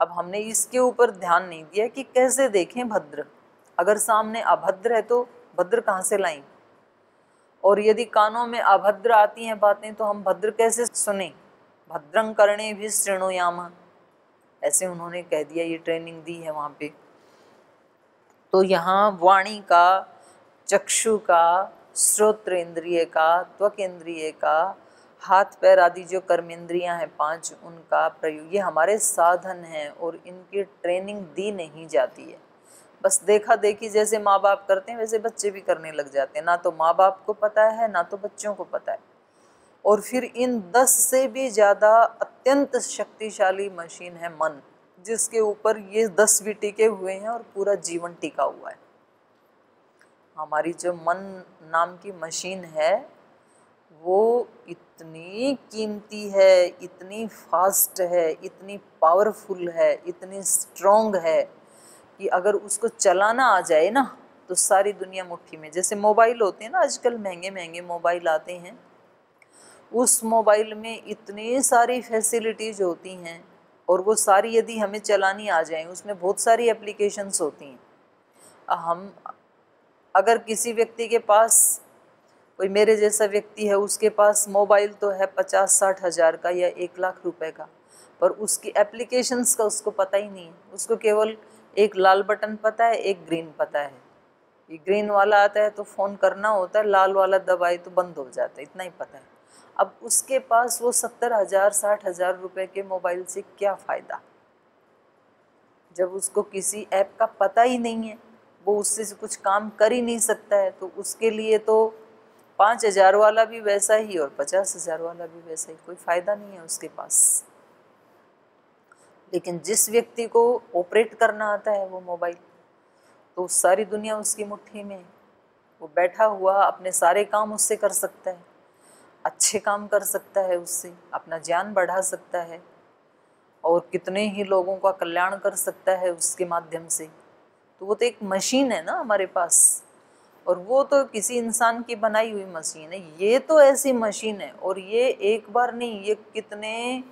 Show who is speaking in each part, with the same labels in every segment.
Speaker 1: अब हमने इसके ऊपर ध्यान नहीं दिया कि कैसे देखें भद्र। अगर सामने अभद्र है तो भद्र कहाँ से लाएं, और यदि कानों में अभद्र आती हैं बातें तो हम भद्र कैसे सुने। भद्रं कर्णे भी शृणुयाम, ऐसे उन्होंने कह दिया, ये ट्रेनिंग दी है वहाँ पे। तो यहाँ वाणी का, चक्षु का, श्रोत्र इंद्रिय का, त्वक इंद्रिय का, हाथ पैर आदि जो कर्मेंद्रियां हैं 5, उनका प्रयोग, ये हमारे साधन हैं और इनकी ट्रेनिंग दी नहीं जाती है। बस देखा देखी जैसे माँ बाप करते हैं वैसे बच्चे भी करने लग जाते हैं। ना तो माँ बाप को पता है ना तो बच्चों को पता है। और फिर इन 10 से भी ज़्यादा अत्यंत शक्तिशाली मशीन है मन, जिसके ऊपर ये 10 भी टिके हुए हैं और पूरा जीवन टिका हुआ है। हमारी जो मन नाम की मशीन है वो इतनी कीमती है, इतनी फास्ट है, इतनी पावरफुल है, इतनी स्ट्रॉन्ग है कि अगर उसको चलाना आ जाए ना तो सारी दुनिया मुट्ठी में। जैसे मोबाइल होते हैं ना, आजकल महंगे महंगे मोबाइल आते हैं, उस मोबाइल में इतनी सारी फैसिलिटीज़ होती हैं और वो सारी यदि हमें चलानी आ जाए, उसमें बहुत सारी एप्लीकेशंस होती हैं। हम अगर किसी व्यक्ति के पास, कोई मेरे जैसा व्यक्ति है, उसके पास मोबाइल तो है 50-60 हज़ार का या 1 लाख रुपए का, पर उसकी एप्लीकेशंस का उसको पता ही नहीं है। उसको केवल एक लाल बटन पता है, एक ग्रीन पता है। ये ग्रीन वाला आता है तो फ़ोन करना होता है, लाल वाला दबाए तो बंद हो जाता है, इतना ही पता है। अब उसके पास वो 70,000 60,000 रुपए के मोबाइल से क्या फ़ायदा, जब उसको किसी ऐप का पता ही नहीं है, वो उससे कुछ काम कर ही नहीं सकता है। तो उसके लिए तो 5,000 वाला भी वैसा ही और 50,000 वाला भी वैसा ही, कोई फ़ायदा नहीं है उसके पास। लेकिन जिस व्यक्ति को ऑपरेट करना आता है वो मोबाइल, तो सारी दुनिया उसकी मुट्ठी में, वो बैठा हुआ अपने सारे काम उससे कर सकता है, अच्छे काम कर सकता है, उससे अपना ज्ञान बढ़ा सकता है और कितने ही लोगों का कल्याण कर सकता है उसके माध्यम से। तो वो तो एक मशीन है ना हमारे पास, और वो तो किसी इंसान की बनाई हुई मशीन है। ये तो ऐसी मशीन है, और ये एक बार नहीं, ये कितने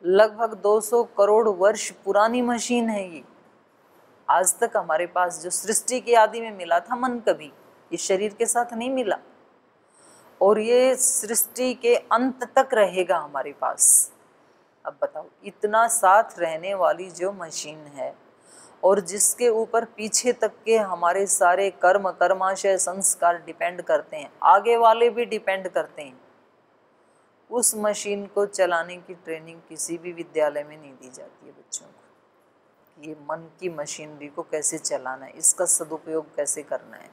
Speaker 1: लगभग 200 करोड़ वर्ष पुरानी मशीन है। ये आज तक हमारे पास जो सृष्टि के आदि में मिला था मन, कभी इस शरीर के साथ नहीं मिला, और ये सृष्टि के अंत तक रहेगा हमारे पास। अब बताओ, इतना साथ रहने वाली जो मशीन है और जिसके ऊपर पीछे तक के हमारे सारे कर्म कर्माशय संस्कार डिपेंड करते हैं, आगे वाले भी डिपेंड करते हैं, उस मशीन को चलाने की ट्रेनिंग किसी भी विद्यालय में नहीं दी जाती है बच्चों को। ये मन की मशीनरी को कैसे चलाना है, इसका सदुपयोग कैसे करना है,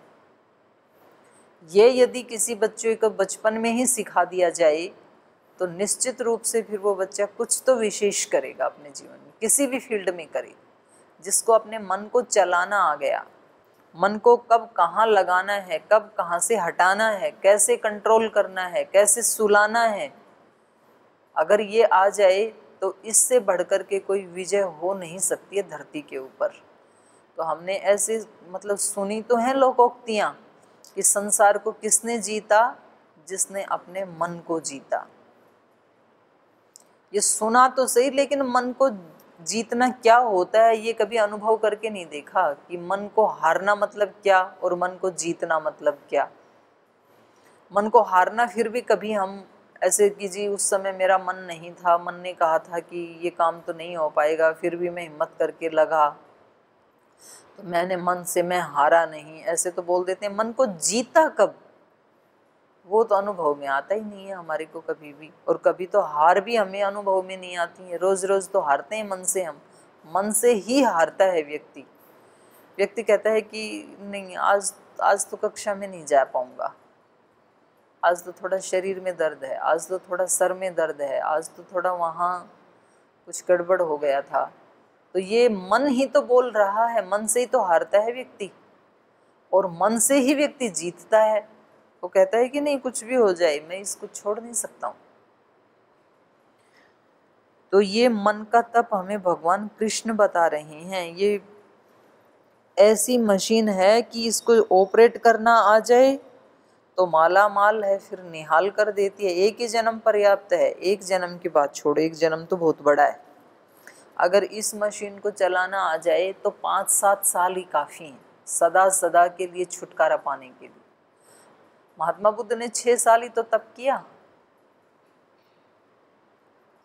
Speaker 1: ये यदि किसी बच्चे को बचपन में ही सिखा दिया जाए तो निश्चित रूप से फिर वो बच्चा कुछ तो विशेष करेगा अपने जीवन में, किसी भी फील्ड में करे। जिसको अपने मन को चलाना आ गया, मन को कब कहाँ लगाना है, कब कहाँ से हटाना है, कैसे कंट्रोल करना है, कैसे सुलाना है, अगर ये आ जाए तो इससे बढ़कर के कोई विजय हो नहीं सकती है धरती के ऊपर। तो हमने ऐसे मतलब सुनी तो हैं लोकोक्तियाँ कि संसार को किसने जीता, जिसने अपने मन को जीता। ये सुना तो सही, लेकिन मन को जीतना क्या होता है ये कभी अनुभव करके नहीं देखा कि मन को हारना मतलब क्या और मन को जीतना मतलब क्या। मन को हारना फिर भी कभी हम ऐसे कि जी उस समय मेरा मन नहीं था, मन ने कहा था कि ये काम तो नहीं हो पाएगा, फिर भी मैं हिम्मत करके लगा तो मैंने मन से मैं हारा नहीं, ऐसे तो बोल देते हैं। मन को जीता कब, वो तो अनुभव में आता ही नहीं है हमारे को कभी भी। और कभी तो हार भी हमें अनुभव में नहीं आती है, रोज रोज तो हारते हैं मन से, हम मन से ही हारता है व्यक्ति। व्यक्ति कहता है कि नहीं आज तो कक्षा में नहीं जा पाऊंगा, आज तो थोड़ा शरीर में दर्द है, आज तो थोड़ा सर में दर्द है, आज तो थोड़ा वहाँ कुछ गड़बड़ हो गया था। तो ये मन ही तो बोल रहा है, मन से ही तो हारता है व्यक्ति और मन से ही व्यक्ति जीतता है। वो कहता है कि नहीं कुछ भी हो जाए मैं इसको छोड़ नहीं सकता हूँ। तो ये मन का तप हमें भगवान कृष्ण बता रहे हैं। ये ऐसी मशीन है कि इसको ऑपरेट करना आ जाए तो माला माल है, फिर निहाल कर देती है। एक ही जन्म पर्याप्त है, एक जन्म की बात छोड़ो, एक जन्म तो बहुत बड़ा है। अगर इस मशीन को चलाना आ जाए तो 5-7 साल ही काफ़ी हैं सदा सदा के लिए छुटकारा पाने के लिए। महात्मा बुद्ध ने 6 साल ही तो तप किया,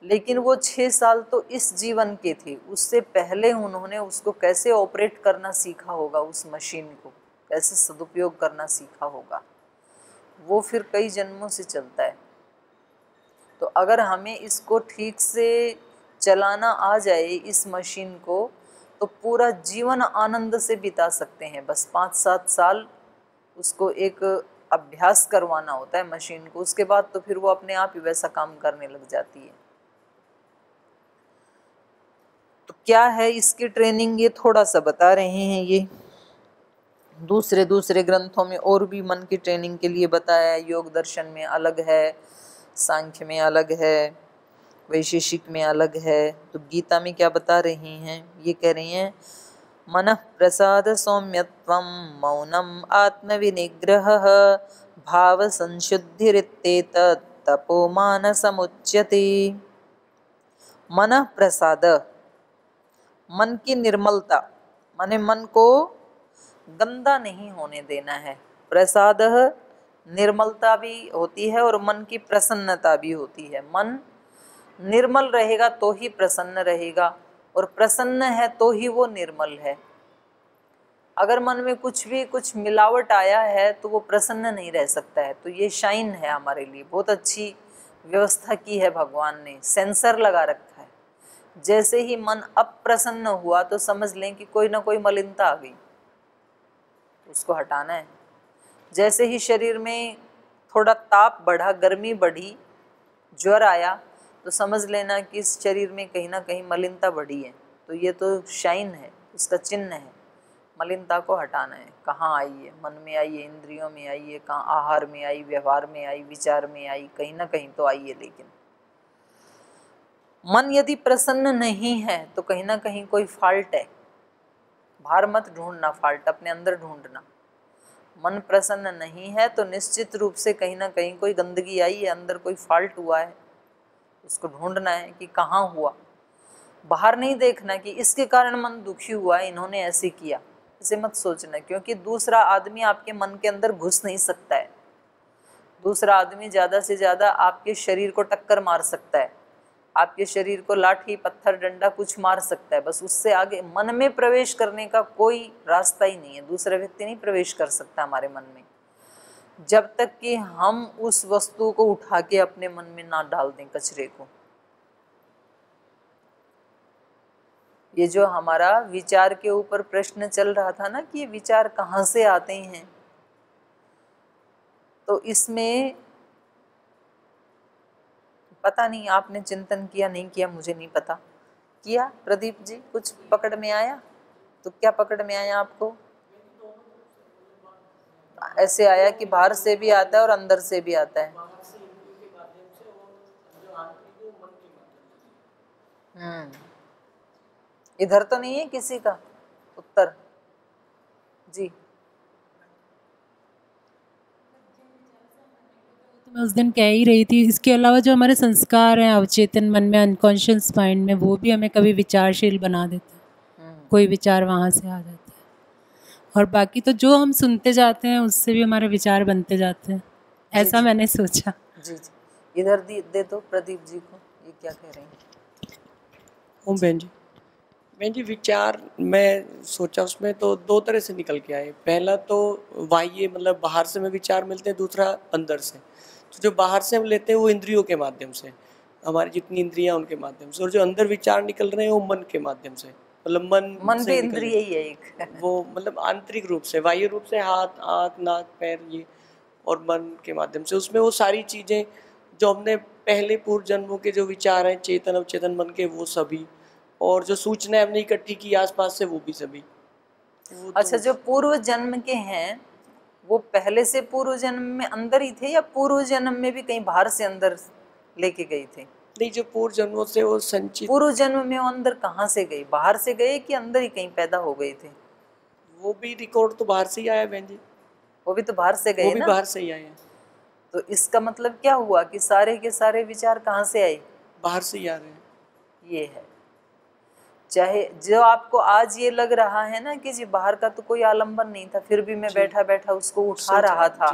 Speaker 1: लेकिन वो 6 साल तो इस जीवन के थे, उससे पहले उन्होंने उसको कैसे ऑपरेट करना सीखा होगा, उस मशीन को कैसे सदुपयोग करना सीखा होगा, वो फिर कई जन्मों से चलता है। तो अगर हमें इसको ठीक से चलाना आ जाए इस मशीन को, तो पूरा जीवन आनंद से बिता सकते हैं। बस 5-7 साल उसको एक अभ्यास करवाना होता है मशीन को, उसके बाद तो फिर वो अपने आप ही वैसा काम करने लग जाती है। तो क्या है इसकी ट्रेनिंग, ये थोड़ा सा बता रहे हैं। ये दूसरे ग्रंथों में और भी मन की ट्रेनिंग के लिए बताया है। योग दर्शन में अलग है, सांख्य में अलग है, वैशेषिक में अलग है। तो गीता में क्या बता रहे हैं, ये कह रहे हैं मनः प्रसाद सौम्यत्वं मौनम आत्मविनिग्रहः भाव संशुद्धिरित्येतत् तपो मानसमुच्यते। मनः प्रसाद, मन की निर्मलता, माने मन को गंदा नहीं होने देना है। प्रसाद निर्मलता भी होती है और मन की प्रसन्नता भी होती है। मन निर्मल रहेगा तो ही प्रसन्न रहेगा, और प्रसन्न है तो ही वो निर्मल है। अगर मन में कुछ मिलावट आया है तो वो प्रसन्न नहीं रह सकता है। तो ये शाइन है हमारे लिए, बहुत अच्छी व्यवस्था की है भगवान ने, सेंसर लगा रखा है। जैसे ही मन अप्रसन्न हुआ तो समझ लें कि कोई ना कोई मलिनता आ गई, उसको हटाना है। जैसे ही शरीर में थोड़ा ताप बढ़ा, गर्मी बढ़ी, ज्वर आया, तो समझ लेना कि इस शरीर में कहीं ना कहीं मलिनता बढ़ी है। तो ये तो शाइन है, उसका चिन्ह है। मलिनता को हटाना है। कहाँ आई है? मन में आई है, इंद्रियों में आई है, कहाँ आहार में आई, व्यवहार में आई, विचार में आई, कहीं ना कहीं तो आई है। लेकिन मन यदि प्रसन्न नहीं है तो कहीं ना कहीं कोई फॉल्ट है। बाहर मत ढूंढना फॉल्ट, अपने अंदर ढूंढना। मन प्रसन्न नहीं है तो निश्चित रूप से कहीं ना कहीं कोई गंदगी आई है, अंदर कोई फॉल्ट हुआ है, उसको ढूंढना है कि कहाँ हुआ। बाहर नहीं देखना कि इसके कारण मन दुखी हुआ है, इन्होंने ऐसे किया, इसे मत सोचना। क्योंकि दूसरा आदमी आपके मन के अंदर घुस नहीं सकता है। दूसरा आदमी ज़्यादा से ज़्यादा आपके शरीर को टक्कर मार सकता है, आपके शरीर को लाठी पत्थर डंडा कुछ मार सकता है, बस उससे आगे मन में प्रवेश करने का कोई रास्ता ही नहीं है। दूसरा व्यक्ति नहीं प्रवेश कर सकता हमारे मन में, जब तक कि हम उस वस्तु को उठा के अपने मन में ना डाल दें, कचरे को। ये जो हमारा विचार के ऊपर प्रश्न चल रहा था ना कि ये विचार कहाँ से आते हैं, तो इसमें पता नहीं आपने चिंतन किया नहीं किया, मुझे नहीं पता। किया प्रदीप जी? कुछ पकड़ में आया? तो क्या पकड़ में आया आपको? ऐसे आया कि बाहर से भी आता है और अंदर से भी आता है। इधर तो नहीं है किसी का उत्तर? जी
Speaker 2: मैं उस दिन कह ही रही थी, इसके अलावा जो हमारे संस्कार हैं अवचेतन मन में, अनकॉन्शियस माइंड में, वो भी हमें कभी विचारशील बना देते हैं। कोई विचार वहाँ से आ जाता है, और बाकी तो जो हम सुनते जाते हैं उससे भी हमारे विचार बनते जाते हैं। ऐसा मैंने सोचा।
Speaker 1: जी जी, इधर दे दो प्रदीप जी को। ये क्या कह रहे हैं?
Speaker 3: ओम बहन जी विचार मैं सोचा उसमें तो दो तरह से निकल के आए। पहला तो बाह्य मतलब बाहर से हमें विचार मिलते हैं, दूसरा अंदर से। तो जो बाहर से हम लेते हैं वो इंद्रियों के माध्यम से, हमारी जितनी इंद्रियां उनके माध्यम से, और जो अंदर विचार निकल रहे हैं वो मन के माध्यम से, मतलब मन
Speaker 1: भी इंद्रिय ही है एक
Speaker 3: वो मतलब आंतरिक रूप से, बाह्य रूप से हाथ आँख नाक पैर ये, और मन के माध्यम से उसमें वो सारी चीज़ें जो हमने पहले पूर्व जन्मों के जो विचार हैं चेतन अवचेतन मन के वो सभी, और जो सूचनाएं हमने इकट्ठी की आसपास से वो भी सभी।
Speaker 1: अच्छा, जो पूर्व जन्म के हैं वो पहले से पूर्व जन्म में अंदर ही थे या पूर्व जन्म में भी कहीं बाहर से अंदर लेके गए थे?
Speaker 3: नहीं, जो पूर्व जन्मों से वो संचित।
Speaker 1: पूर्व जन्म में वो अंदर कहाँ से गए? बाहर से गए कि अंदर ही कहीं पैदा हो गए थे?
Speaker 3: वो भी रिकॉर्ड तो बाहर से ही आया बहन जी।
Speaker 1: वो भी तो बाहर से गए ना?
Speaker 3: वो भी बाहर से ही आए हैं।
Speaker 1: तो इसका मतलब क्या हुआ कि सारे के सारे विचार कहाँ से आए?
Speaker 3: बाहर से ही आ रहे हैं।
Speaker 1: ये है। चाहे जो आपको आज ये लग रहा है ना कि जी बाहर का तो कोई आलंबन नहीं था, फिर भी मैं बैठा बैठा उसको उठा रहा था,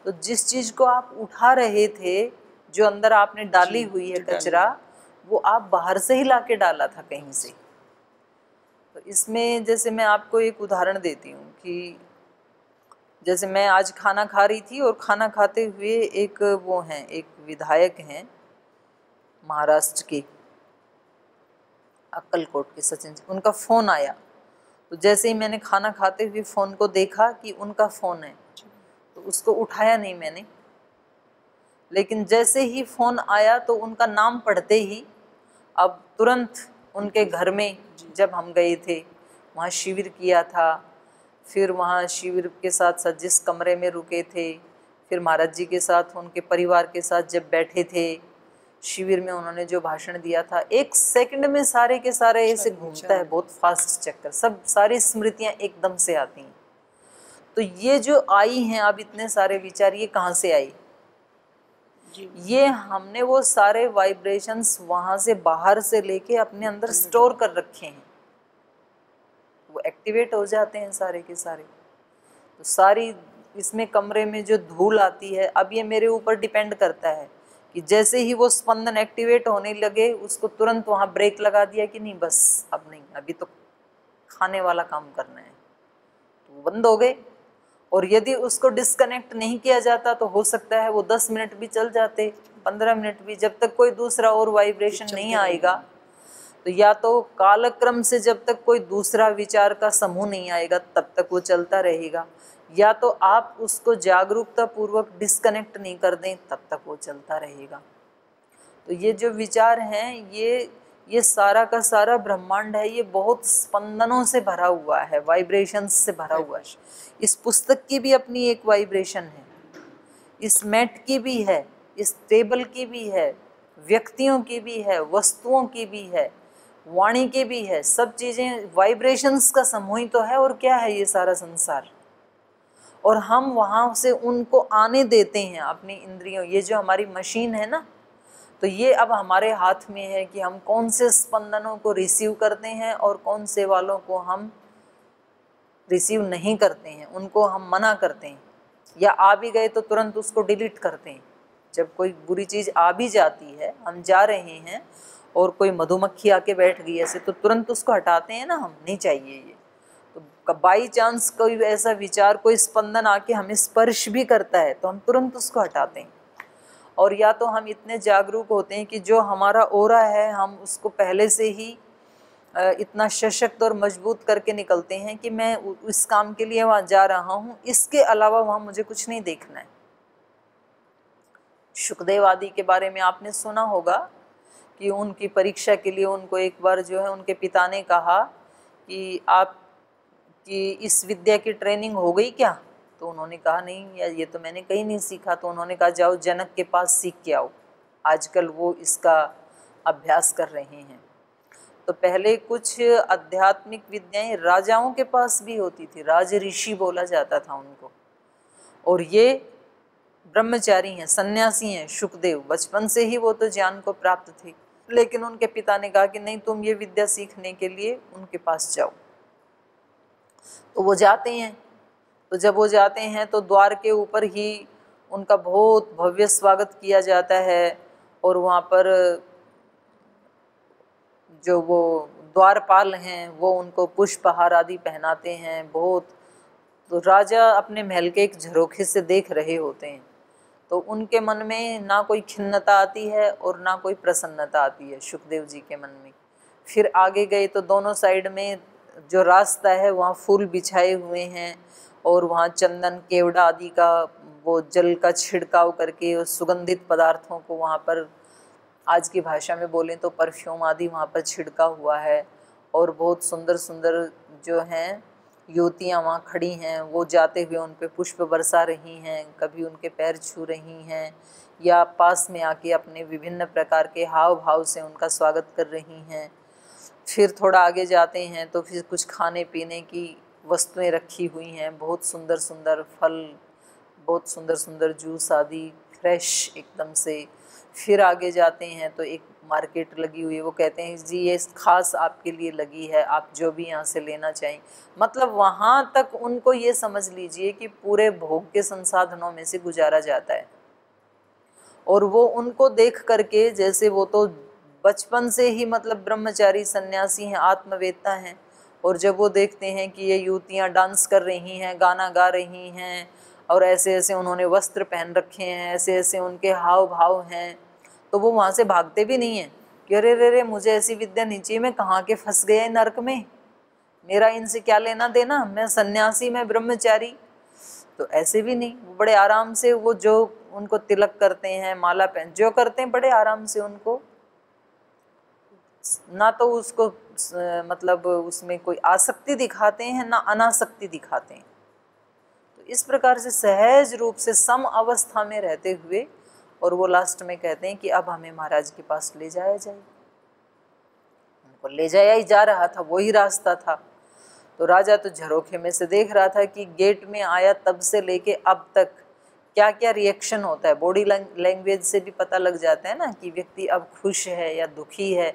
Speaker 1: तो जिस चीज को आप उठा रहे थे, जो अंदर आपने डाली हुई है कचरा, वो आप बाहर से ही लाके डाला था कहीं से। तो इसमें जैसे मैं आपको एक उदाहरण देती हूँ कि जैसे मैं आज खाना खा रही थी और खाना खाते हुए एक वो हैं, एक विधायक हैं महाराष्ट्र के, अक्कलकोट के, सचिन जी, उनका फ़ोन आया। तो जैसे ही मैंने खाना खाते हुए फ़ोन को देखा कि उनका फ़ोन है, तो उसको उठाया नहीं मैंने, लेकिन जैसे ही फ़ोन आया तो उनका नाम पढ़ते ही अब तुरंत उनके घर में जब हम गए थे, वहाँ शिविर किया था, फिर वहाँ शिविर के साथ साथ जिस कमरे में रुके थे, फिर महाराज जी के साथ उनके परिवार के साथ जब बैठे थे, शिविर में उन्होंने जो भाषण दिया था, 1 सेकंड में सारे के सारे ऐसे घूमता है, बहुत फास्ट चक्कर, सब सारी स्मृतियाँ एकदम से आती हैं। तो ये जो आई हैं अब इतने सारे विचार, ये कहाँ से आई? ये हमने वो सारे वाइब्रेशंस वहाँ से बाहर से लेके अपने अंदर स्टोर कर रखे हैं, वो एक्टिवेट हो जाते हैं सारे के सारे। तो सारी इसमें कमरे में जो धूल आती है, अब ये मेरे ऊपर डिपेंड करता है कि जैसे ही वो स्पंदन एक्टिवेट होने लगे, उसको तुरंत वहाँ ब्रेक लगा दिया कि नहीं बस अब नहीं, अभी तो खाने वाला काम करना है, तो वो बंद हो गए। और यदि उसको डिस्कनेक्ट नहीं किया जाता तो हो सकता है वो 10 मिनट भी चल जाते, 15 मिनट भी, जब तक कोई दूसरा और वाइब्रेशन नहीं आएगा। तो या तो कालक्रम से जब तक कोई दूसरा विचार का समूह नहीं आएगा तब तक वो चलता रहेगा, या तो आप उसको जागरूकता पूर्वक डिस्कनेक्ट नहीं कर दें तब तक वो चलता रहेगा। तो ये जो विचार हैं, ये सारा का सारा ब्रह्मांड है, ये बहुत स्पंदनों से भरा हुआ है, वाइब्रेशंस से भरा हुआ है। इस पुस्तक की भी अपनी एक वाइब्रेशन है, इस मैट की भी है, इस टेबल की भी है, व्यक्तियों की भी है, वस्तुओं की भी है, वाणी की भी है, सब चीज़ें वाइब्रेशंस का समूह ही तो है। और क्या है ये सारा संसार? और हम वहाँ से उनको आने देते हैं अपनी इंद्रियों, ये जो हमारी मशीन है ना, तो ये अब हमारे हाथ में है कि हम कौन से स्पंदनों को रिसीव करते हैं और कौन से वालों को हम रिसीव नहीं करते हैं, उनको हम मना करते हैं, या आ भी गए तो तुरंत उसको डिलीट करते हैं। जब कोई बुरी चीज़ आ भी जाती है, हम जा रहे हैं और कोई मधुमक्खी आके बैठ गई ऐसे, तो तुरंत उसको हटाते हैं ना, हम नहीं चाहिए ये। तो बाई चांस कोई ऐसा विचार, कोई स्पंदन आके हमें स्पर्श भी करता है तो हम तुरंत उसको हटाते हैं। और या तो हम इतने जागरूक होते हैं कि जो हमारा ओरा है, हम उसको पहले से ही इतना सशक्त और मजबूत करके निकलते हैं कि मैं इस काम के लिए वहाँ जा रहा हूँ, इसके अलावा वहाँ मुझे कुछ नहीं देखना है। शुकदेव आदि के बारे में आपने सुना होगा कि उनकी परीक्षा के लिए उनको एक बार जो है उनके पिता ने कहा कि आपकी इस विद्या की ट्रेनिंग हो गई क्या? तो उन्होंने कहा नहीं, या ये तो मैंने कहीं नहीं सीखा। तो उन्होंने कहा जाओ जनक के पास सीख के आओ, आजकल वो इसका अभ्यास कर रहे हैं। तो पहले कुछ आध्यात्मिक विद्याएं राजाओं के पास भी होती थी, राज ऋषि बोला जाता था उनको, और ये ब्रह्मचारी हैं, सन्यासी हैं। शुकदेव बचपन से ही वो तो ज्ञान को प्राप्त थे, लेकिन उनके पिता ने कहा कि नहीं, तुम ये विद्या सीखने के लिए उनके पास जाओ। तो वो जाते हैं। तो जब वो जाते हैं तो द्वार के ऊपर ही उनका बहुत भव्य स्वागत किया जाता है, और वहाँ पर जो वो द्वारपाल हैं वो उनको पुष्पहार आदि पहनाते हैं बहुत। तो राजा अपने महल के एक झरोखे से देख रहे होते हैं, तो उनके मन में ना कोई खिन्नता आती है और ना कोई प्रसन्नता आती है शुकदेव जी के मन में। फिर आगे गए तो दोनों साइड में जो रास्ता है वहाँ फूल बिछाए हुए हैं, और वहाँ चंदन केवड़ा आदि का वो जल का छिड़काव करके उस सुगंधित पदार्थों को वहाँ पर, आज की भाषा में बोलें तो परफ्यूम आदि वहाँ पर छिड़का हुआ है। और बहुत सुंदर सुंदर जो हैं युवतियाँ वहाँ खड़ी हैं, वो जाते हुए उन पे पुष्प बरसा रही हैं, कभी उनके पैर छू रही हैं, या पास में आके अपने विभिन्न प्रकार के हाव भाव से उनका स्वागत कर रही हैं। फिर थोड़ा आगे जाते हैं तो फिर कुछ खाने पीने की वस्तुएं रखी हुई हैं, बहुत सुंदर सुंदर फल, बहुत सुंदर सुंदर जूस आदि फ्रेश एकदम से। फिर आगे जाते हैं तो एक मार्केट लगी हुई है, वो कहते हैं जी ये खास आपके लिए लगी है, आप जो भी यहाँ से लेना चाहें। मतलब वहाँ तक उनको ये समझ लीजिए कि पूरे भोग के संसाधनों में से गुजारा जाता है। और वो उनको देख करके, जैसे वो तो बचपन से ही मतलब ब्रह्मचारी सन्यासी हैं, आत्मवेत्ता हैं, और जब वो देखते हैं कि ये युवतियाँ डांस कर रही हैं, गाना गा रही हैं, और ऐसे ऐसे उन्होंने वस्त्र पहन रखे हैं, ऐसे ऐसे उनके हाव भाव हैं, तो वो वहाँ से भागते भी नहीं हैं कि अरे रे रे मुझे ऐसी विद्या नहीं चाहिए, मैं कहाँ के फंस गए नरक में, मेरा इनसे क्या लेना देना, मैं सन्यासी, मैं ब्रह्मचारी। तो ऐसे भी नहीं, वो बड़े आराम से, वो जो उनको तिलक करते हैं, माला पहन जो करते हैं, बड़े आराम से उनको, ना तो उसको मतलब उसमें कोई आसक्ति दिखाते हैं, ना अनासक्ति दिखाते हैं। तो इस प्रकार से सहज रूप से सम अवस्था में रहते हुए, और वो लास्ट में कहते हैं कि अब हमें महाराज के पास ले जाया जाए। उनको ले जाया ही जा रहा था, वही रास्ता था। तो राजा तो झरोखे में से देख रहा था कि गेट में आया तब से लेके अब तक क्या क्या रिएक्शन होता है। बॉडी लैंग्वेज से भी पता लग जाता है ना कि व्यक्ति अब खुश है या दुखी है।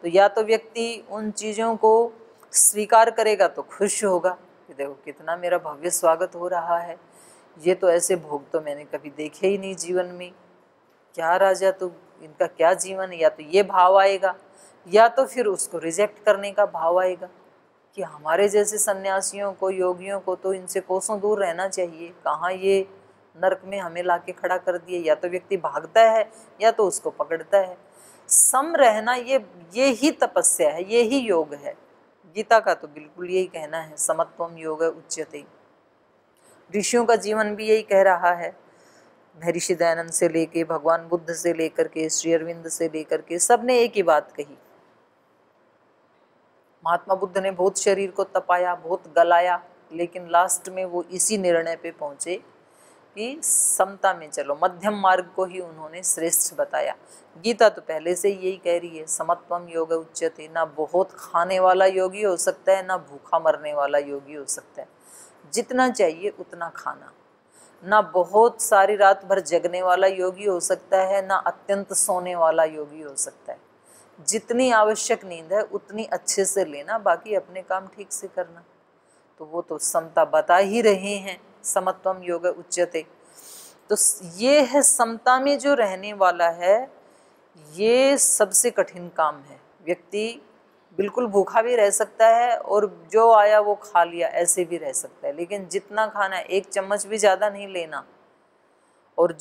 Speaker 1: तो या तो व्यक्ति उन चीज़ों को स्वीकार करेगा तो खुश होगा कि देखो कितना मेरा भव्य स्वागत हो रहा है, ये तो ऐसे भोग तो मैंने कभी देखे ही नहीं जीवन में, क्या राजा तो इनका क्या जीवन है। या तो ये भाव आएगा, या तो फिर उसको रिजेक्ट करने का भाव आएगा कि हमारे जैसे सन्यासियों को, योगियों को तो इनसे कोसों दूर रहना चाहिए, कहाँ ये नरक में हमें लाके खड़ा कर दिए। या तो व्यक्ति भागता है या तो उसको पकड़ता है। सम रहना ये ही तपस्या है, ये ही योग है। गीता का तो बिल्कुल यही कहना है, समत्वम योग उच्यते। ऋषियों का जीवन भी यही कह रहा है। महर्षि दयानंद से लेके भगवान बुद्ध से लेकर के श्री अरविंद से लेकर के सब ने एक ही बात कही। महात्मा बुद्ध ने बहुत शरीर को तपाया, बहुत गलाया, लेकिन लास्ट में वो इसी निर्णय पे पहुंचे कि समता में चलो, मध्यम मार्ग को ही उन्होंने श्रेष्ठ बताया। गीता तो पहले से यही कह रही है, समत्वम योग उच्यते। ना बहुत खाने वाला योगी हो सकता है, ना भूखा मरने वाला योगी हो सकता है। जितना चाहिए उतना खाना। ना बहुत सारी रात भर जगने वाला योगी हो सकता है, ना अत्यंत सोने वाला योगी हो सकता है। जितनी आवश्यक नींद है उतनी अच्छे से लेना, बाकी अपने काम ठीक से करना। तो वो तो समता बता ही रहे हैं, समत्वम योग उच्यते। तो ये है समता में जो रहने वाला है, ये सबसे कठिन काम है। व्यक्ति बिल्कुल भूखा भी रह सकता है और जो आया वो खा लिया, ऐसे भी रह सकता है, लेकिन जितना खाना है, एक चम्मच भी ज़्यादा नहीं लेना, और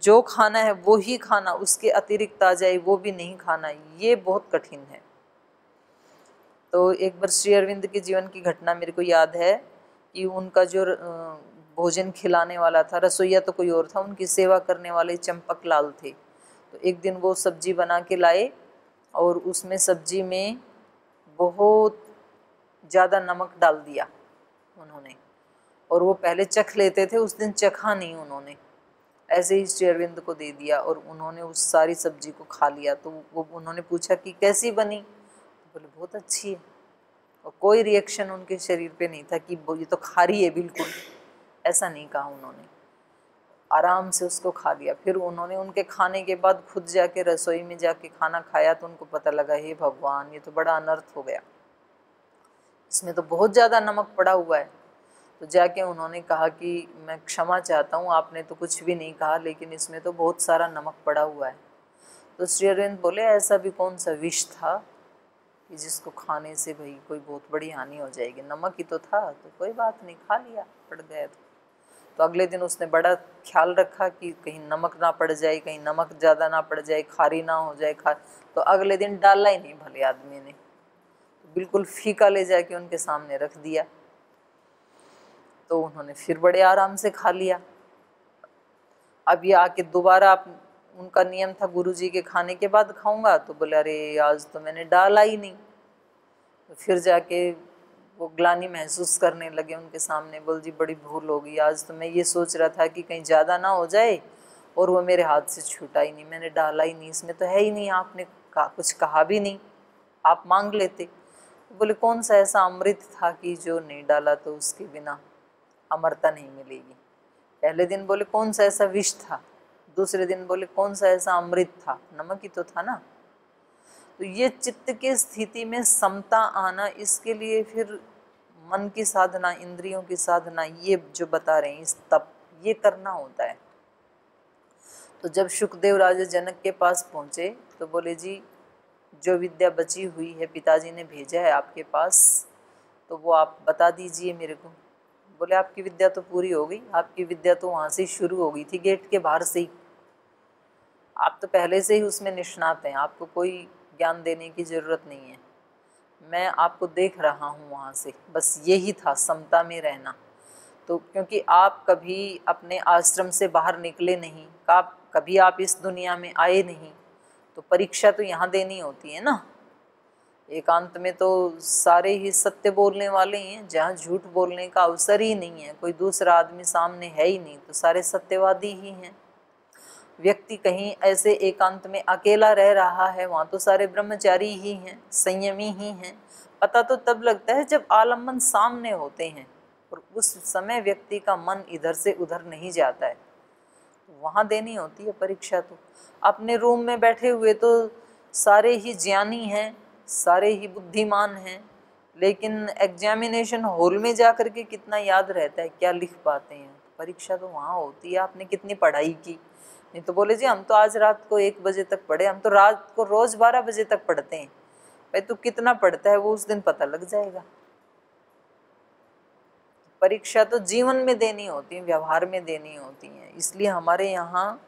Speaker 1: जो खाना है वो ही खाना, उसके अतिरिक्त आ जाए वो भी नहीं खाना, ये बहुत कठिन है। तो एक बार श्री अरविंद के जीवन की घटना मेरे को याद है कि उनका जो भोजन खिलाने वाला था, रसोईया तो कोई और था, उनकी सेवा करने वाले चंपक लाल थे। तो एक दिन वो सब्जी बना के लाए और उसमें सब्जी में बहुत ज़्यादा नमक डाल दिया उन्होंने, और वो पहले चख लेते थे, उस दिन चखा नहीं उन्होंने, ऐसे ही श्री अरविंद को दे दिया और उन्होंने उस सारी सब्जी को खा लिया। तो वो उन्होंने पूछा कि कैसी बनी, तो बोले बहुत अच्छी है, और कोई रिएक्शन उनके शरीर पे नहीं था कि ये तो खारी है बिल्कुल, ऐसा नहीं कहा उन्होंने, आराम से उसको खा लिया। फिर उन्होंने उनके खाने के बाद खुद जाके रसोई में जाके खाना खाया, तो उनको पता लगा हे भगवान, ये तो बड़ा अनर्थ हो गया, इसमें तो बहुत ज़्यादा नमक पड़ा हुआ है। तो जाके उन्होंने कहा कि मैं क्षमा चाहता हूँ, आपने तो कुछ भी नहीं कहा, लेकिन इसमें तो बहुत सारा नमक पड़ा हुआ है। तो श्री अरविंद बोले ऐसा भी कौन सा विष था कि जिसको खाने से भाई कोई बहुत बड़ी हानि हो जाएगी, नमक ही तो था, तो कोई बात नहीं, खा लिया, पड़ गया। तो अगले दिन उसने बड़ा ख्याल रखा कि कहीं नमक ना पड़ जाए, कहीं नमक ज़्यादा ना पड़ जाए, खारी ना हो जाए। तो अगले दिन डाला ही नहीं भले आदमी ने, तो बिल्कुल फीका ले जाके उनके सामने रख दिया। तो उन्होंने फिर बड़े आराम से खा लिया। अब ये आके दोबारा उनका नियम था गुरुजी के खाने के बाद खाऊंगा, तो बोले अरे आज तो मैंने डाला ही नहीं। तो फिर जाके वो ग्लानि महसूस करने लगे उनके सामने, बोल जी बड़ी भूल हो गई, आज तो मैं ये सोच रहा था कि कहीं ज़्यादा ना हो जाए, और वो मेरे हाथ से छूटा ही नहीं, मैंने डाला ही नहीं, इसमें तो है ही नहीं, आपने कुछ कहा भी नहीं, आप मांग लेते। बोले कौन सा ऐसा अमृत था कि जो नहीं डाला तो उसके बिना अमरता नहीं मिलेगी। पहले दिन बोले कौन सा ऐसा विष था दूसरे दिन बोले कौन सा ऐसा अमृत था, नमक ही तो था ना। तो ये चित्त के स्थिति में समता आना, इसके लिए फिर मन की साधना, इंद्रियों की साधना, ये जो बता रहे हैं इस तप, ये करना होता है। तो जब शुकदेव राजा जनक के पास पहुँचे तो बोले जी जो विद्या बची हुई है पिताजी ने भेजा है आपके पास, तो वो आप बता दीजिए मेरे को। बोले आपकी विद्या तो पूरी हो गई, आपकी विद्या तो वहाँ से ही शुरू हो गई थी, गेट के बाहर से ही, आप तो पहले से ही उसमें निष्णात हैं, आपको कोई ज्ञान देने की ज़रूरत नहीं है, मैं आपको देख रहा हूँ वहाँ से, बस यही था समता में रहना। तो क्योंकि आप कभी अपने आश्रम से बाहर निकले नहीं, कभी आप इस दुनिया में आए नहीं, तो परीक्षा तो यहाँ देनी होती है ना। एकांत में तो सारे ही सत्य बोलने वाले ही हैं, जहाँ झूठ बोलने का अवसर ही नहीं है, कोई दूसरा आदमी सामने है ही नहीं, तो सारे सत्यवादी ही हैं। व्यक्ति कहीं ऐसे एकांत में अकेला रह रहा है, वहाँ तो सारे ब्रह्मचारी ही हैं, संयमी ही हैं। पता तो तब लगता है जब आलम्बन सामने होते हैं, और उस समय व्यक्ति का मन इधर से उधर नहीं जाता है, वहाँ देनी होती है परीक्षा। तो अपने रूम में बैठे हुए तो सारे ही ज्ञानी हैं, सारे ही बुद्धिमान हैं, लेकिन एग्जामिनेशन हॉल में जा कर के कितना याद रहता है, क्या लिख पाते हैं। परीक्षा तो वहाँ होती है, आपने कितनी पढ़ाई की। नहीं तो बोले जी हम तो आज रात को 1 बजे तक पढ़े, हम तो रात को रोज़ 12 बजे तक पढ़ते हैं। भाई तो कितना पढ़ता है वो उस दिन पता लग जाएगा। परीक्षा तो जीवन में देनी होती है, व्यवहार में देनी होती है। इसलिए हमारे यहाँ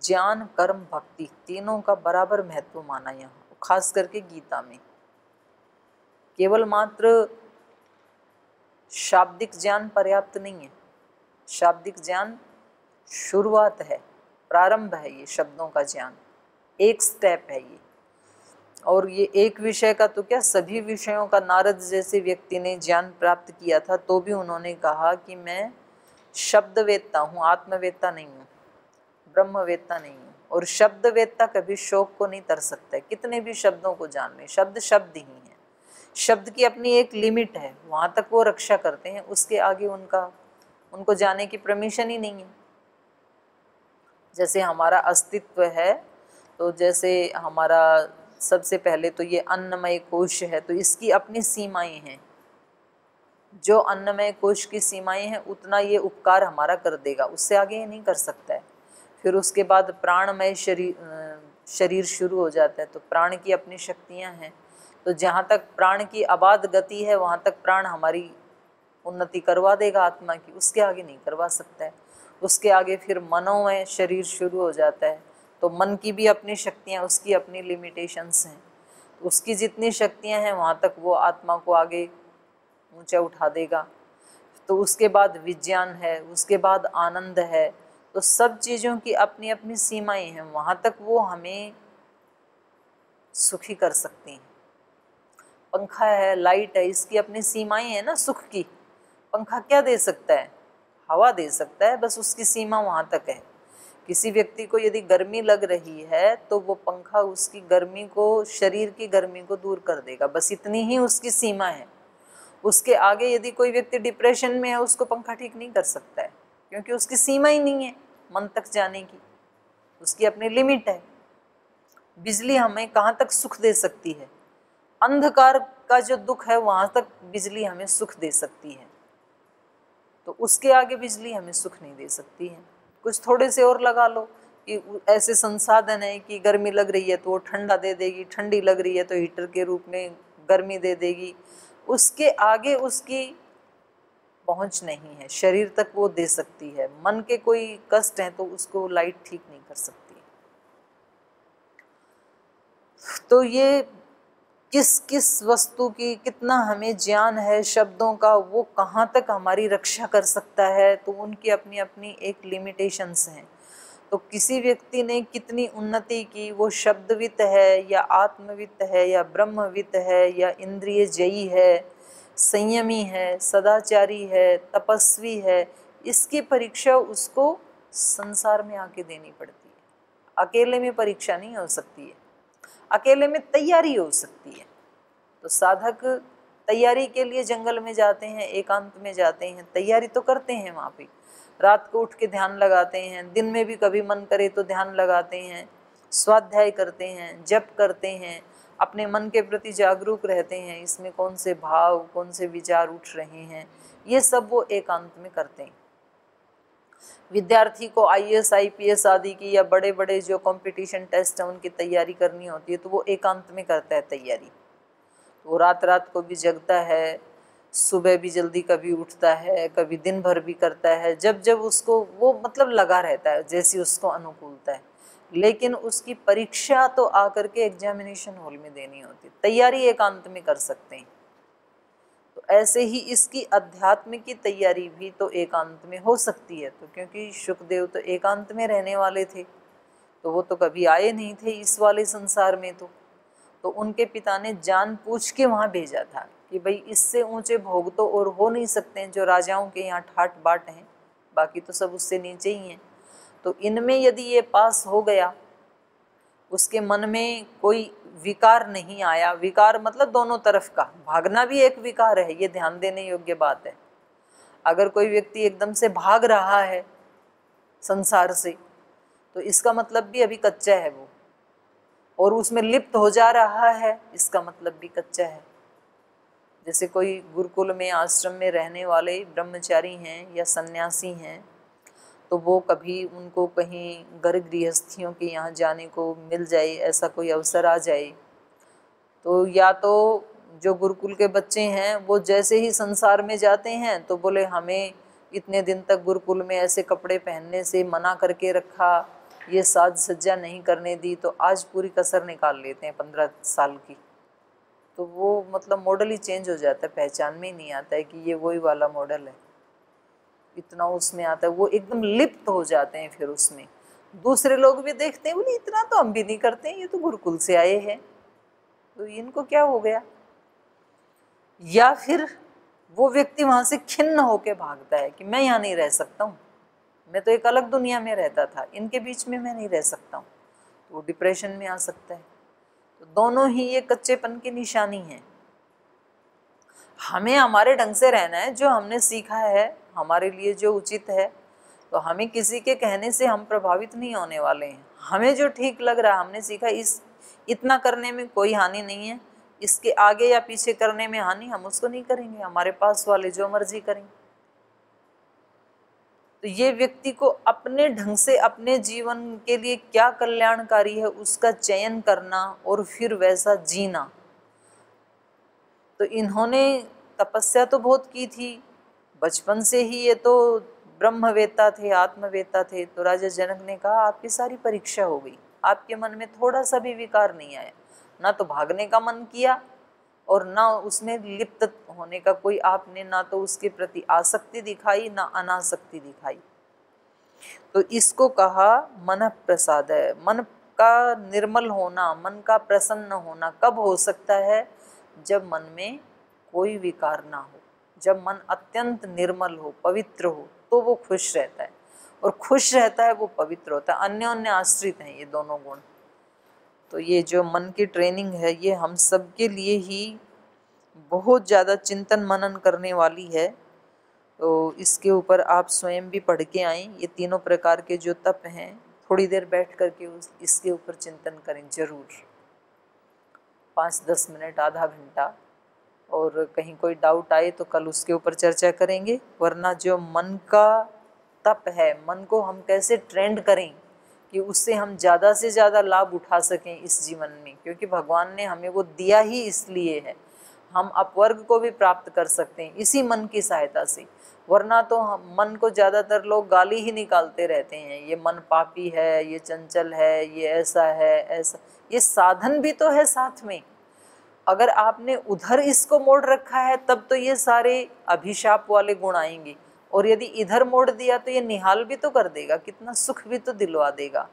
Speaker 1: ज्ञान, कर्म, भक्ति तीनों का बराबर महत्व माना यहाँ, खास करके गीता में। केवल मात्र शाब्दिक ज्ञान पर्याप्त नहीं है, शाब्दिक ज्ञान शुरुआत है, प्रारंभ है, ये शब्दों का ज्ञान एक स्टेप है ये। और ये एक विषय का तो क्या, सभी विषयों का नारद जैसे व्यक्ति ने ज्ञान प्राप्त किया था, तो भी उन्होंने कहा कि मैं शब्दवेत्ता हूँ, आत्मवेत्ता नहीं हूँ, ब्रह्मवेत्ता नहीं हूँ। और शब्दवेत्ता कभी शोक को नहीं तर सकता है, कितने भी शब्दों को जान ले, शब्द शब्द ही है, शब्द की अपनी एक लिमिट है, वहाँ तक वो रक्षा करते हैं, उसके आगे उनको जाने की परमिशन ही नहीं है। जैसे हमारा अस्तित्व है, तो जैसे हमारा सबसे पहले तो ये अन्नमय कोश है, तो इसकी अपनी सीमाएं हैं। जो अन्नमय कोश की सीमाएं हैं उतना ये उपकार हमारा कर देगा, उससे आगे ये नहीं कर सकता है। फिर उसके बाद प्राणमय शरीर शुरू हो जाता है, तो प्राण की अपनी शक्तियां हैं, तो जहाँ तक प्राण की अबाध गति है वहाँ तक प्राण हमारी उन्नति करवा देगा आत्मा की, उसके आगे नहीं करवा सकता है। उसके आगे फिर मनोमय शरीर शुरू हो जाता है, तो मन की भी अपनी शक्तियाँ, उसकी अपनी लिमिटेशंस हैं, उसकी जितनी शक्तियाँ हैं वहाँ तक वो आत्मा को आगे ऊंचा उठा देगा। तो उसके बाद विज्ञान है, उसके बाद आनंद है, तो सब चीज़ों की अपनी अपनी सीमाएं हैं, वहाँ तक वो हमें सुखी कर सकती हैं। पंखा है, लाइट है, इसकी अपनी सीमाएं हैं ना सुख की। पंखा क्या दे सकता है, हवा दे सकता है, बस उसकी सीमा वहाँ तक है। किसी व्यक्ति को यदि गर्मी लग रही है तो वो पंखा उसकी गर्मी को, शरीर की गर्मी को दूर कर देगा, बस इतनी ही उसकी सीमा है। उसके आगे यदि कोई व्यक्ति डिप्रेशन में है, उसको पंखा ठीक नहीं कर सकता है, क्योंकि उसकी सीमा ही नहीं है मन तक जाने की, उसकी अपनी लिमिट है। बिजली हमें कहाँ तक सुख दे सकती है, अंधकार का जो दुख है वहाँ तक बिजली हमें सुख दे सकती है, तो उसके आगे बिजली हमें सुख नहीं दे सकती है। कुछ थोड़े से और लगा लो कि ऐसे संसाधन है कि गर्मी लग रही है तो वो ठंडा दे देगी, ठंडी लग रही है तो हीटर के रूप में गर्मी दे देगी, उसके आगे उसकी पहुंच नहीं है। शरीर तक वो दे सकती है, मन के कोई कष्ट है तो उसको लाइट ठीक नहीं कर सकती। तो ये किस किस वस्तु की कितना हमें ज्ञान है, शब्दों का, वो कहाँ तक हमारी रक्षा कर सकता है, तो उनकी अपनी अपनी एक लिमिटेशंस हैं। तो किसी व्यक्ति ने कितनी उन्नति की, वो शब्दवित है या आत्मवित है या ब्रह्मवित है या इंद्रिय जयी है, संयमी है, सदाचारी है, तपस्वी है, इसकी परीक्षा उसको संसार में आके देनी पड़ती है। अकेले में परीक्षा नहीं हो सकती है, अकेले में तैयारी हो सकती है। तो साधक तैयारी के लिए जंगल में जाते हैं, एकांत में जाते हैं, तैयारी तो करते हैं वहाँ पे, रात को उठ के ध्यान लगाते हैं, दिन में भी कभी मन करे तो ध्यान लगाते हैं, स्वाध्याय करते हैं, जप करते हैं, अपने मन के प्रति जागरूक रहते हैं, इसमें कौन से भाव कौन से विचार उठ रहे हैं, ये सब वो एकांत में करते हैं। विद्यार्थी को IAS IPS आदि की या बड़े बड़े जो कंपटीशन टेस्ट हैं उनकी तैयारी करनी होती है तो वो एकांत में करता है तैयारी। वो रात रात को भी जगता है, सुबह भी जल्दी कभी उठता है, कभी दिन भर भी करता है, जब जब उसको वो मतलब लगा रहता है जैसी उसको अनुकूलता है। लेकिन उसकी परीक्षा तो आकर के एग्जामिनेशन हॉल में देनी होती है, तैयारी एकांत में कर सकते हैं। तो ऐसे ही इसकी अध्यात्म की तैयारी भी तो एकांत में हो सकती है। तो क्योंकि शुकदेव तो एकांत में रहने वाले थे, तो वो तो कभी आए नहीं थे इस वाले संसार में, तो उनके पिता ने जानबूझ के वहाँ भेजा था कि भाई इससे ऊंचे भोग तो और हो नहीं सकते हैं जो राजाओं के यहाँ ठाट बाट हैं, बाकी तो सब उससे नीचे ही हैं। तो इनमें यदि ये पास हो गया, उसके मन में कोई विकार नहीं आया, विकार मतलब दोनों तरफ का, भागना भी एक विकार है, ये ध्यान देने योग्य बात है। अगर कोई व्यक्ति एकदम से भाग रहा है संसार से तो इसका मतलब भी अभी कच्चा है वो, और उसमें लिप्त हो जा रहा है इसका मतलब भी कच्चा है। जैसे कोई गुरुकुल में आश्रम में रहने वाले ब्रह्मचारी हैं या सन्यासी हैं, तो वो कभी उनको कहीं घर गृहस्थियों के यहाँ जाने को मिल जाए, ऐसा कोई अवसर आ जाए, तो या तो जो गुरुकुल के बच्चे हैं वो जैसे ही संसार में जाते हैं तो बोले हमें इतने दिन तक गुरुकुल में ऐसे कपड़े पहनने से मना करके रखा, ये साज सज्जा नहीं करने दी, तो आज पूरी कसर निकाल लेते हैं 15 साल की। तो वो मतलब मॉडल ही चेंज हो जाता है, पहचान में ही नहीं आता है कि ये वही वाला मॉडल है, इतना उसमें आता है, वो एकदम लिप्त हो जाते हैं। फिर उसमें दूसरे लोग भी देखते हैं, बोले इतना तो हम भी नहीं करते हैं, ये तो गुरुकुल से आए हैं, तो इनको क्या हो गया। या फिर वो व्यक्ति वहां से खिन्न होकर भागता है कि मैं यहाँ नहीं रह सकता हूँ, मैं तो एक अलग दुनिया में रहता था, इनके बीच में मैं नहीं रह सकता हूँ, तो वो डिप्रेशन में आ सकता है। तो दोनों ही ये कच्चेपन की निशानी है। हमें हमारे ढंग से रहना है, जो हमने सीखा है हमारे लिए जो उचित है, तो हमें किसी के कहने से हम प्रभावित नहीं होने वाले हैं। हमें जो ठीक लग रहा है, हमने सीखा इतना करने में कोई हानि नहीं है, इसके आगे या पीछे करने में हानि हम उसको नहीं करेंगे, हमारे पास वाले जो मर्जी करेंगे। तो ये व्यक्ति को अपने ढंग से अपने जीवन के लिए क्या कल्याणकारी है उसका चयन करना और फिर वैसा जीना। तो इन्होंने तपस्या तो बहुत की थी, बचपन से ही ये तो ब्रह्मवेत्ता थे, आत्मवेत्ता थे। तो राजा जनक ने कहा आपकी सारी परीक्षा हो गई, आपके मन में थोड़ा सा भी विकार नहीं आया, ना तो भागने का मन किया और ना उसमें लिप्त होने का कोई आपने ना तो उसके प्रति आसक्ति दिखाई ना अनासक्ति दिखाई। तो इसको कहा मन प्रसाद है। मन का निर्मल होना, मन का प्रसन्न होना कब हो सकता है? जब मन में कोई विकार ना हो, जब मन अत्यंत निर्मल हो, पवित्र हो, तो वो खुश रहता है, और खुश रहता है वो पवित्र होता है। अन्योन्य आश्रित हैं ये दोनों गुण। तो ये जो मन की ट्रेनिंग है ये हम सब के लिए ही बहुत ज़्यादा चिंतन मनन करने वाली है। तो इसके ऊपर आप स्वयं भी पढ़ के आएँ। ये तीनों प्रकार के जो तप हैं, थोड़ी देर बैठ करके इसके ऊपर चिंतन करें जरूर, 5-10 मिनट, आधा घंटा। और कहीं कोई डाउट आए तो कल उसके ऊपर चर्चा करेंगे। वरना जो मन का तप है, मन को हम कैसे ट्रेंड करें कि उससे हम ज़्यादा से ज़्यादा लाभ उठा सकें इस जीवन में, क्योंकि भगवान ने हमें वो दिया ही इसलिए है। हम अपवर्ग को भी प्राप्त कर सकते हैं इसी मन की सहायता से। वरना तो मन को ज़्यादातर लोग गाली ही निकालते रहते हैं, ये मन पापी है, ये चंचल है, ये ऐसा है, ऐसा। ये साधन भी तो है साथ में। अगर आपने उधर इसको मोड़ रखा है तब तो ये सारे अभिशाप वाले गुण आएंगे, और यदि इधर मोड़ दिया तो ये निहाल भी तो कर देगा, कितना सुख भी तो दिलवा देगा।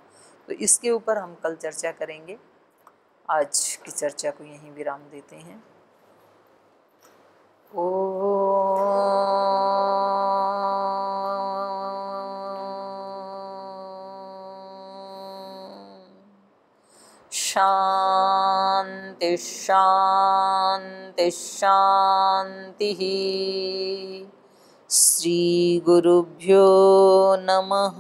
Speaker 1: तो इसके ऊपर हम कल चर्चा करेंगे। आज की चर्चा को यहीं विराम देते हैं। शांति शांति शांति। श्री गुरुभ्यो नमः।